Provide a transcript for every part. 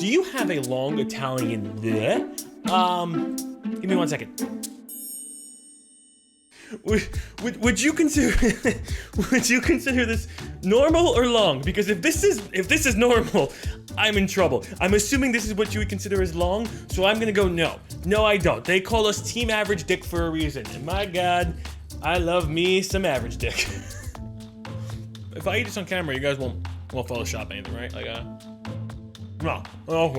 Do you have a long Italian bleh? Give me 1 second. Would you consider this normal or long? Because if this is normal, I'm in trouble. I'm assuming this is what you would consider as long, so I'm gonna go no. No, I don't. They call us Team Average Dick for a reason. And my God, I love me some average dick. If I eat this on camera, you guys won't Photoshop anything, right? Like, no, don't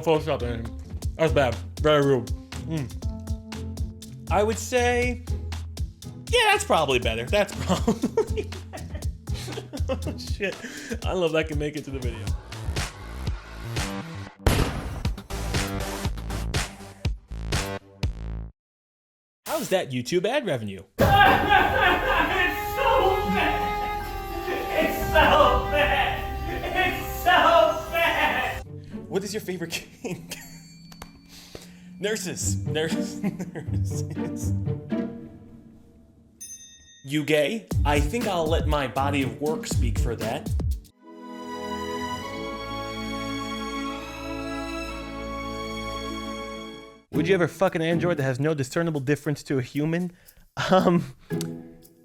Photoshop anything. That's bad. Very rude. I would say, yeah, that's probably better. That's probably better. Oh, shit. I love that I can make it to the video. How's that YouTube ad revenue? It's so bad! It's so bad! It's so bad! What is your favorite kink? Nurses. You gay? I think I'll let my body of work speak for that. Would you ever fuck an android that has no discernible difference to a human?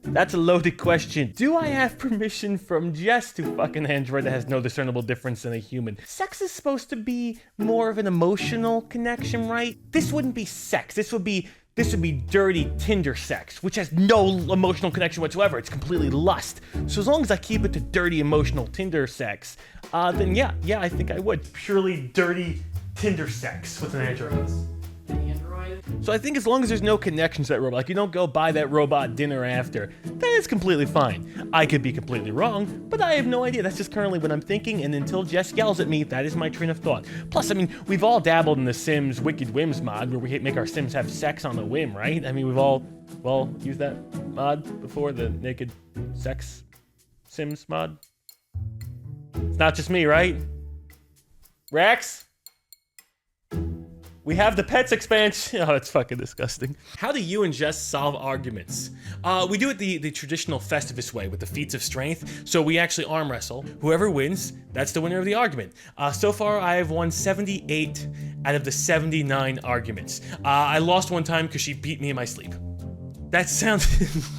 That's a loaded question. Do I have permission from Jess to fuck an android that has no discernible difference than a human? Sex is supposed to be more of an emotional connection, right? This wouldn't be sex. This would be dirty Tinder sex, which has no emotional connection whatsoever. It's completely lust. So as long as I keep it to dirty emotional Tinder sex, then yeah, I think I would. Purely dirty Tinder sex with an android. So I think as long as there's no connection to that robot, like you don't go buy that robot dinner after, then it's completely fine. I could be completely wrong, but I have no idea. That's just currently what I'm thinking, and until Jess yells at me, that is my train of thought. Plus, I mean, we've all dabbled in the Sims Wicked Whims mod, where we make our Sims have sex on a whim, right? I mean, we've all, used that mod before, the naked sex Sims mod. It's not just me, right? Rex? We have the pets expansion. Oh, that's fucking disgusting. How do you and Jess solve arguments? We do it the traditional Festivus way with the feats of strength. So we actually arm wrestle. Whoever wins, that's the winner of the argument. So far, I have won 78 out of the 79 arguments. I lost one time because she beat me in my sleep. That sounds...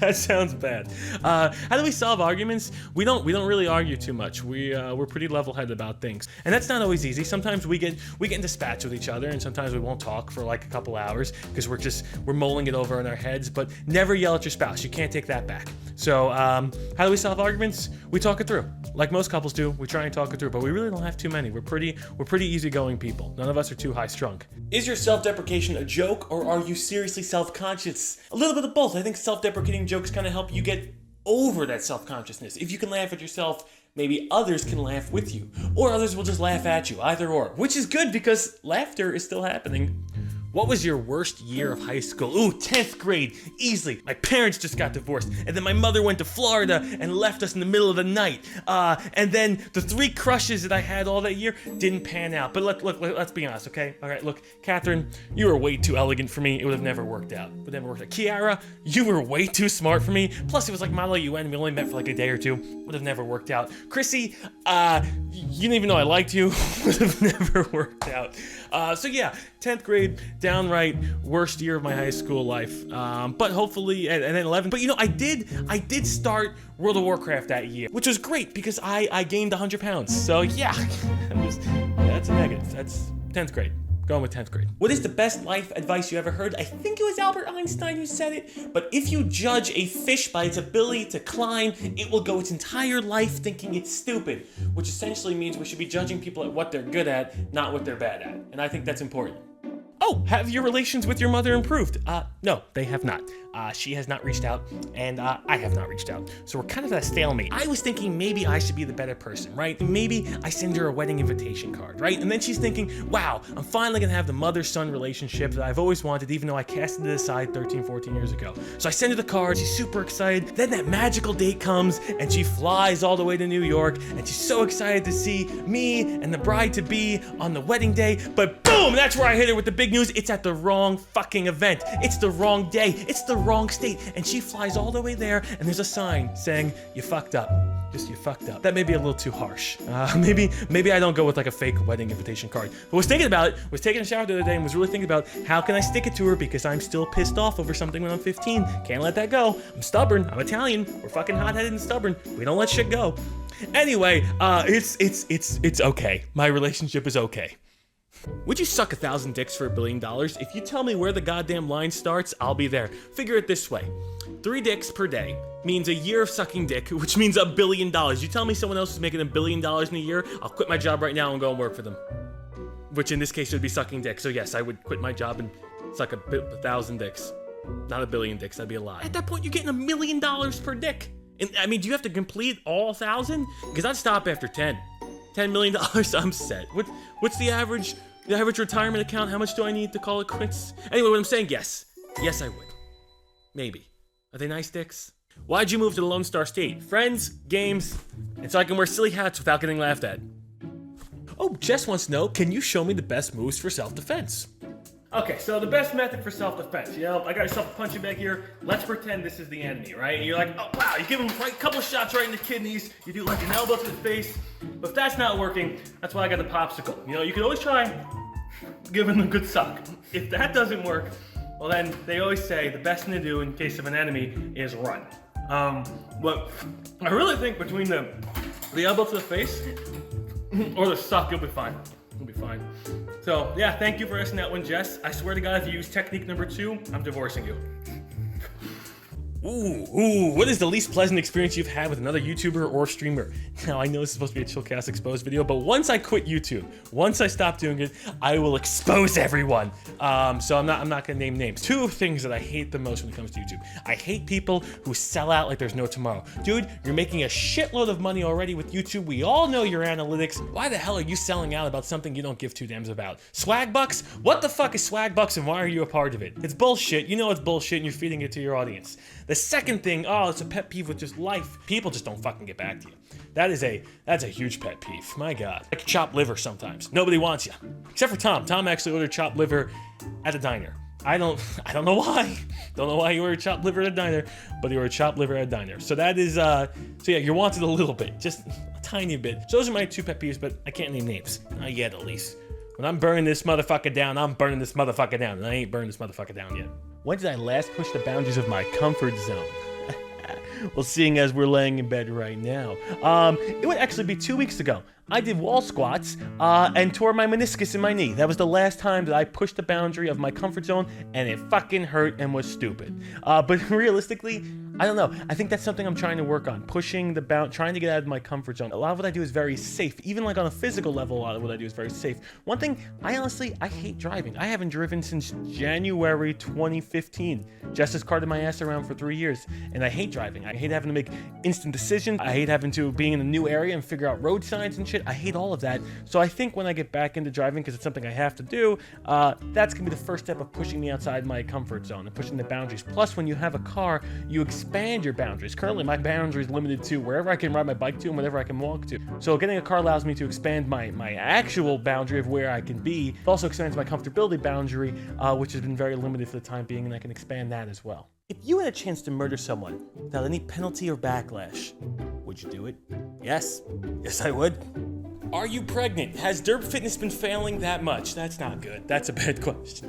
That sounds bad. How do we solve arguments? We don't really argue too much. We're pretty level-headed about things, and that's not always easy. Sometimes we get into spats with each other, and sometimes we won't talk for like a couple hours because we're mulling it over in our heads. But never yell at your spouse. You can't take that back. So how do we solve arguments? We talk it through, like most couples do. We try and talk it through, but we really don't have too many. We're pretty easygoing people. None of us are too high-strung. Is your self-deprecation a joke, or are you seriously self-conscious? A little bit of both. I think self-deprecating jokes kind of help you get over that self-consciousness. If you can laugh at yourself, maybe others can laugh with you, or others will just laugh at you, either or, which is good because laughter is still happening. What was your worst year of high school? Ooh, 10th grade, easily. My parents just got divorced, and then my mother went to Florida and left us in the middle of the night. And then the 3 crushes that I had all that year didn't pan out. But let's be honest, okay? All right, look, Catherine, you were way too elegant for me. It would have never worked out. Kiara, you were way too smart for me. Plus, it was like Model UN. We only met for like a day or two. Would have never worked out. Chrissy, you didn't even know I liked you. Would have never worked out. So yeah, 10th grade, downright worst year of my high school life. But hopefully, and then 11. But you know, I did start World of Warcraft that year, which was great because I gained 100 pounds. So yeah, that's a negative. That's 10th grade. Going with 10th grade. What is the best life advice you ever heard? I think it was Albert Einstein who said it, but if you judge a fish by its ability to climb, it will go its entire life thinking it's stupid, which essentially means we should be judging people at what they're good at, not what they're bad at. And I think that's important. Oh, have your relations with your mother improved? No, they have not. She has not reached out, and I have not reached out. So we're kind of at a stalemate. I was thinking maybe I should be the better person, right? Maybe I send her a wedding invitation card, right? And then she's thinking, wow, I'm finally gonna have the mother-son relationship that I've always wanted, even though I casted it aside 13, 14 years ago. So I send her the card, she's super excited. Then that magical date comes, and she flies all the way to New York, and she's so excited to see me and the bride-to-be on the wedding day, but boom, that's where I hit her with the big news. It's at the wrong fucking event. It's the wrong day. It's the wrong state. And she flies all the way there, and there's a sign saying, you fucked up. Just you fucked up. That may be a little too harsh. Maybe I don't go with like a fake wedding invitation card. But was thinking about it, was taking a shower the other day and was really thinking about how can I stick it to her because I'm still pissed off over something when I'm 15. Can't let that go. I'm stubborn. I'm Italian. We're fucking hot-headed and stubborn. We don't let shit go. Anyway, it's okay. My relationship is okay. Would you suck 1,000 dicks for $1 billion? If you tell me where the goddamn line starts, I'll be there. Figure it this way. 3 dicks per day means a year of sucking dick, which means $1 billion. You tell me someone else is making $1 billion in a year, I'll quit my job right now and go and work for them. Which in this case would be sucking dick. So yes, I would quit my job and suck 1,000 dicks. Not 1 billion dicks, that'd be a lie. At that point, you're getting $1 million per dick. And I mean, do you have to complete all 1,000? Because I'd stop after 10. $10 million, I'm set. What's the average retirement account? How much do I need to call it quits? Anyway, what I'm saying, yes. Yes, I would. Maybe. Are they nice dicks? Why'd you move to the Lone Star State? Friends, games, and so I can wear silly hats without getting laughed at. Oh, Jess wants to know, can you show me the best moves for self-defense? Okay, so the best method for self-defense, I got yourself a punching bag here. Let's pretend this is the enemy, right? And you're like, oh wow, you give him a couple of shots right in the kidneys. You do like an elbow to the face. But if that's not working, that's why I got the popsicle. You can always try giving them a good suck. If that doesn't work, well then they always say the best thing to do in case of an enemy is run. But I really think between the elbow to the face or the suck, you'll be fine. You'll be fine. So yeah, thank you for asking that one, Jess. I swear to God, if you use technique number 2, I'm divorcing you. Ooh, what is the least pleasant experience you've had with another YouTuber or streamer? Now, I know this is supposed to be a ChilledChaos exposed video, but once I quit YouTube, once I stop doing it, I will expose everyone. So I'm not gonna name names. 2 things that I hate the most when it comes to YouTube. I hate people who sell out like there's no tomorrow. Dude, you're making a shitload of money already with YouTube. We all know your analytics. Why the hell are you selling out about something you don't give 2 damns about? Swag bucks? What the fuck is swag bucks and why are you a part of it? It's bullshit. You know it's bullshit and you're feeding it to your audience. The second thing, it's a pet peeve with just life. People just don't fucking get back to you. That's a huge pet peeve. My God. Like chopped liver sometimes. Nobody wants you. Except for Tom. Tom actually ordered chopped liver at a diner. I don't know why. Don't know why he ordered chopped liver at a diner, but he ordered chopped liver at a diner. So that is, so yeah, you're wanted a little bit. Just a tiny bit. So those are my 2 pet peeves, but I can't name names. Not yet, at least. When I'm burning this motherfucker down, I'm burning this motherfucker down. And I ain't burning this motherfucker down yet. When did I last push the boundaries of my comfort zone? Well, seeing as we're laying in bed right now, it would actually be 2 weeks ago. I did wall squats and tore my meniscus in my knee. That was the last time that I pushed the boundary of my comfort zone, and it fucking hurt and was stupid. But realistically, I don't know. I think that's something I'm trying to work on, pushing the trying to get out of my comfort zone. A lot of what I do is very safe. Even like on a physical level, a lot of what I do is very safe. One thing, I hate driving. I haven't driven since January 2015. Jess has carted my ass around for 3 years, and I hate driving. I hate having to make instant decisions. I hate having to be in a new area and figure out road signs and shit. I hate all of that. So I think when I get back into driving, because it's something I have to do, that's gonna be the first step of pushing me outside my comfort zone and pushing the boundaries. Plus, when you have a car, you expand your boundaries. Currently, my boundary is limited to wherever I can ride my bike to and whatever I can walk to. So getting a car allows me to expand my actual boundary of where I can be. It also expands my comfortability boundary, which has been very limited for the time being, and I can expand that as well. If you had a chance to murder someone without any penalty or backlash, would you do it? Yes. Yes, I would. Are you pregnant? Has Derp Fitness been failing that much? That's not good. That's a bad question.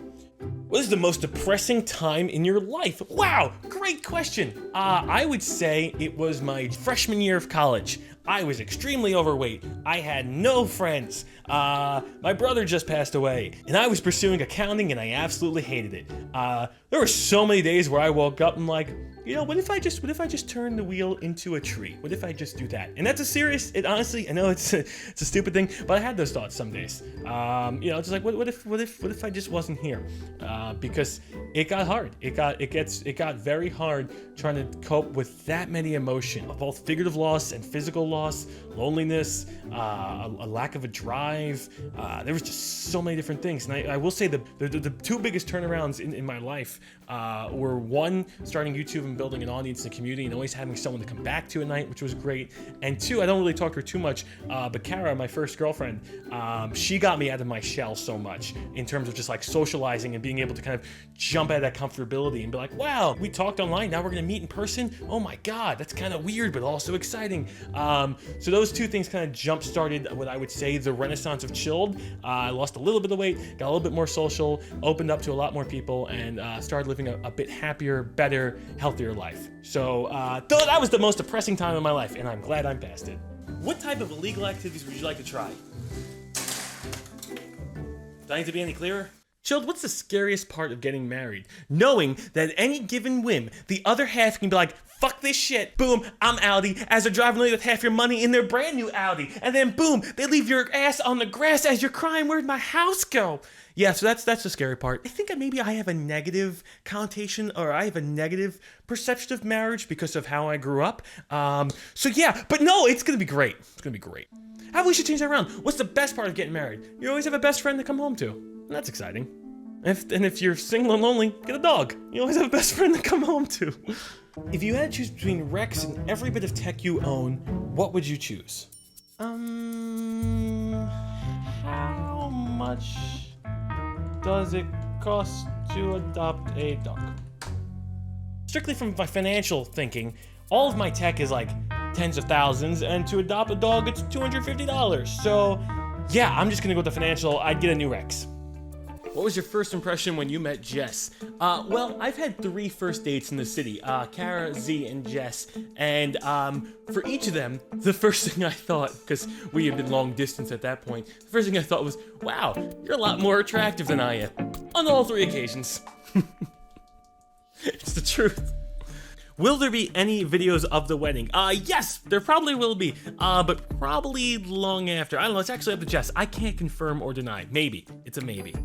What is the most depressing time in your life? Wow, great question. I would say it was my freshman year of college. I was extremely overweight. I had no friends. My brother just passed away, and I was pursuing accounting, and I absolutely hated it. There were so many days where I woke up and like, what if I just turn the wheel into a tree? What if I just do that? And that's honestly, I know it's a stupid thing, but I had those thoughts some days. Just like, what if I just wasn't here? Because it got hard. It got very hard trying to cope with that many emotions, both figurative loss and physical loss, loneliness, a lack of a drive. There was just so many different things. And I will say the two biggest turnarounds in my life were, one, starting YouTube and building an audience and community and always having someone to come back to at night, which was great. And two, I don't really talk to her too much, but Kara, my first girlfriend, she got me out of my shell so much in terms of just like socializing and being able to kind of jump out of that comfortability and be like, wow, we talked online, now we're gonna meet in person? Oh my God, that's kind of weird, but also exciting. So those two things kind of jump-started what I would say the renaissance of Chilled. I lost a little bit of weight, got a little bit more social, opened up to a lot more people, and started living a bit happier, better, healthier life. So that was the most depressing time of my life, and I'm glad I'm past it. What type of illegal activities would you like to try? Do I need to be any clearer? Chilled, what's the scariest part of getting married? Knowing that at any given whim, the other half can be like, fuck this shit, boom, I'm Audi, as they're driving away with half your money in their brand new Audi, and then boom, they leave your ass on the grass as you're crying, where'd my house go? Yeah, so that's the scary part. I think maybe I have a negative connotation, or I have a negative perception of marriage because of how I grew up. So yeah, but no, it's gonna be great. It's gonna be great. How about we should change that around? What's the best part of getting married? You always have a best friend to come home to. And that's exciting. And if you're single and lonely, get a dog. You always have a best friend to come home to. If you had to choose between Rex and every bit of tech you own, what would you choose? How much does it cost to adopt a dog? Strictly from my financial thinking, all of my tech is like tens of thousands, and to adopt a dog, it's $250. So yeah, I'm just gonna go with the financial. I'd get a new Rex. What was your first impression when you met Jess? Well, I've had 3 first dates in the city, Kara, Z, and Jess, and for each of them, the first thing I thought, because we had been long distance at that point, the first thing I thought was, wow, you're a lot more attractive than I am, on all 3 occasions. It's the truth. Will there be any videos of the wedding? Yes, there probably will be, but probably long after. I don't know, it's actually up to Jess. I can't confirm or deny. Maybe. It's a maybe.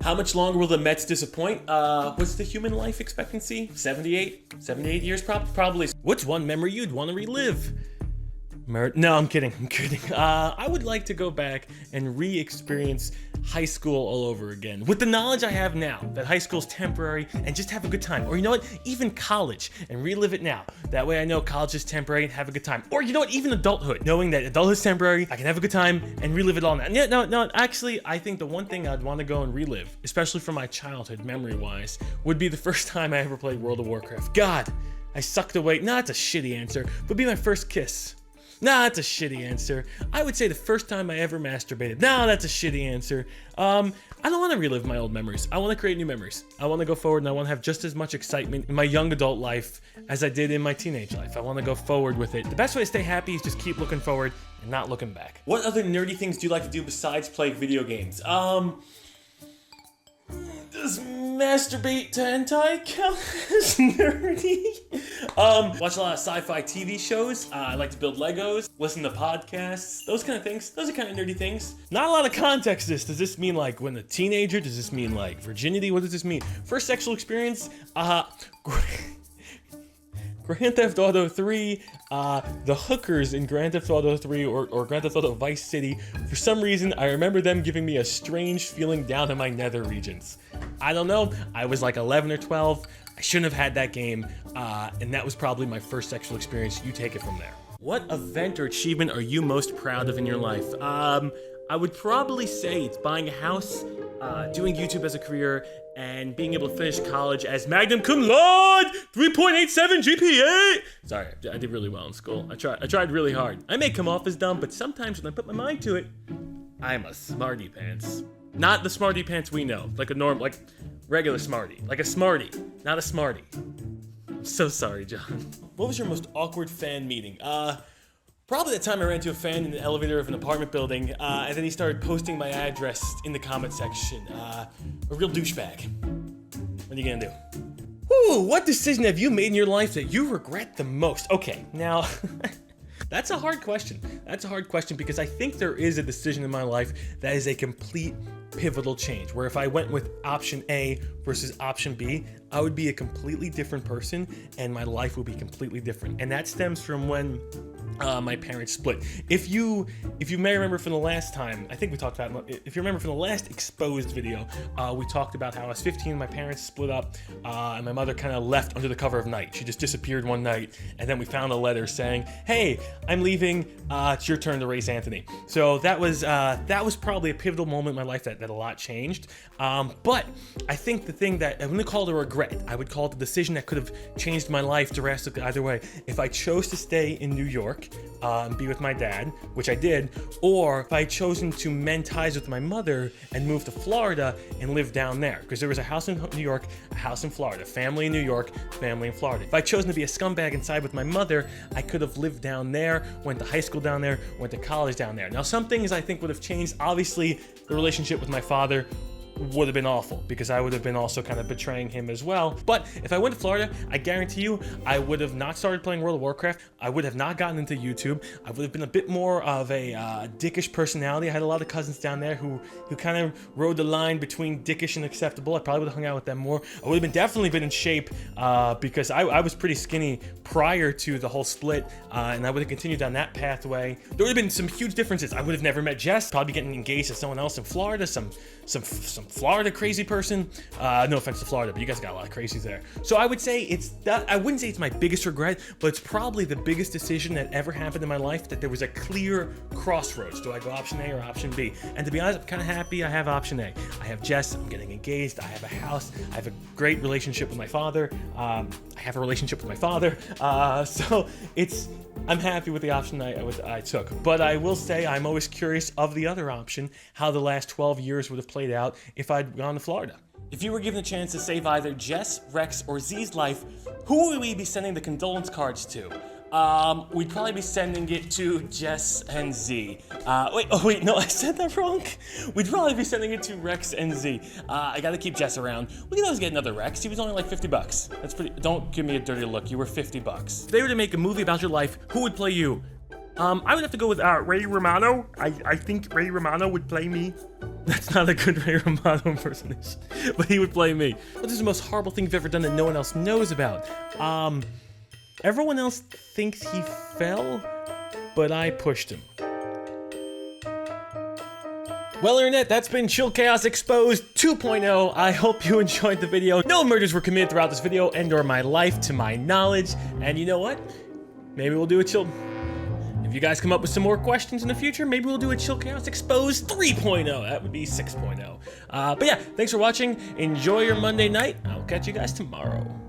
How much longer will the Mets disappoint? What's the human life expectancy? 78? 78 years probably. What's one memory you'd want to relive? No, I'm kidding. I would like to go back and re-experience high school all over again. With the knowledge I have now, that high school's temporary, and just have a good time. Or you know what? Even college, and relive it now. That way I know college is temporary and have a good time. Or you know what? Even adulthood. Knowing that adulthood's temporary, I can have a good time and relive it all now. No, actually, I think the one thing I'd want to go and relive, especially from my childhood, memory-wise, would be the first time I ever played World of Warcraft. God, I sucked away. Nah, that's a shitty answer. Would be my first kiss. Nah, that's a shitty answer. I would say the first time I ever masturbated. Nah, that's a shitty answer. I don't want to relive my old memories. I want to create new memories. I want to go forward and I want to have just as much excitement in my young adult life as I did in my teenage life. I want to go forward with it. The best way to stay happy is just keep looking forward and not looking back. What other nerdy things do you like to do besides play video games? Does masturbate to hentai count as nerdy? Watch a lot of sci-fi TV shows. I like to build Legos, listen to podcasts, those kind of things. Those are kind of nerdy things. Not a lot of context to this. Does this mean like when a teenager? Does this mean like virginity? What does this mean? First sexual experience? Grand Theft Auto 3, the hookers in Grand Theft Auto 3 or Grand Theft Auto Vice City, for some reason, I remember them giving me a strange feeling down in my nether regions. I don't know, I was like 11 or 12, I shouldn't have had that game, and that was probably my first sexual experience. You take it from there. What event or achievement are you most proud of in your life? I would probably say it's buying a house, doing YouTube as a career, and being able to finish college as magna cum laude, 3.87 GPA. Sorry, I did really well in school. I tried really hard. I may come off as dumb, but sometimes when I put my mind to it, I'm a smarty pants. Not the smarty pants we know, like regular smarty, like a smarty, not a smarty. I'm so sorry, John. What was your most awkward fan meeting? Probably the time I ran into a fan in the elevator of an apartment building, and then he started posting my address in the comment section. A real douchebag. What are you gonna do? Ooh, what decision have you made in your life that you regret the most? Okay, now, that's a hard question. That's a hard question because I think there is a decision in my life that is a complete pivotal change, where if I went with option A versus option B, I would be a completely different person and my life would be completely different. And that stems from when my parents split. If you may remember from the last time, I think we talked about, if you remember from the last exposed video, we talked about how I was 15, my parents split up, and my mother kind of left under the cover of night. She just disappeared one night, and then we found a letter saying, "Hey, I'm leaving. It's your turn to raise Anthony." So that was probably a pivotal moment in my life that a lot changed. But I think the thing that I wouldn't call it a regret, I would call it the decision that could have changed my life drastically either way. If I chose to stay in New York and be with my dad, which I did, or if I had chosen to mend ties with my mother and move to Florida and live down there, because there was a house in New York, a house in Florida, family in New York, family in Florida. If I had chosen to be a scumbag inside with my mother, I could have lived down there, went to high school down there, went to college down there. Now, some things I think would have changed. Obviously, the relationship with my father would have been awful because I would have been also kind of betraying him as well. But if I went to Florida, I guarantee you I would have not started playing World of Warcraft. I would have not gotten into YouTube. I would have been a bit more of a dickish personality. I had a lot of cousins down there who kind of rode the line between dickish and acceptable. I probably would have hung out with them more. I would have definitely been in shape because I was pretty skinny prior to the whole split, and I would have continued down that pathway. There would have been some huge differences. I would have never met Jess, probably getting engaged to someone else in Florida, some Florida crazy person. No offense to Florida, but you guys got a lot of crazies there. So I would say I wouldn't say it's my biggest regret, but it's probably the biggest decision that ever happened in my life, that there was a clear crossroads. Do I go option A or option B? And to be honest, I'm kind of happy I have option A. I have Jess, I'm getting engaged, I have a house, I have a great relationship with my father, I have a relationship with my father, so I'm happy with the option I took. But I will say I'm always curious of the other option, how the last 12 years would have played out if I'd gone to Florida. If you were given a chance to save either Jess, Rex, or Z's life, who would we be sending the condolence cards to? We'd probably be sending it to Jess and Z. Wait, no, I said that wrong. We'd probably be sending it to Rex and Z. I gotta keep Jess around. We can always get another Rex. He was only like $50. That's pretty, don't give me a dirty look. You were $50. If they were to make a movie about your life, who would play you? I would have to go with Ray Romano. I think Ray Romano would play me. That's not a good Ray Romano impersonation, but he would play me. What is the most horrible thing you've ever done that no one else knows about? Everyone else thinks he fell, but I pushed him. Well, Internet, that's been ChilledChaos Exposed 2.0. I hope you enjoyed the video. No murders were committed throughout this video and or my life, to my knowledge. And you know what? Maybe we'll do a chill. If you guys come up with some more questions in the future, maybe we'll do a ChilledChaos Exposed 3.0. That would be 6.0. But yeah, thanks for watching. Enjoy your Monday night. I'll catch you guys tomorrow.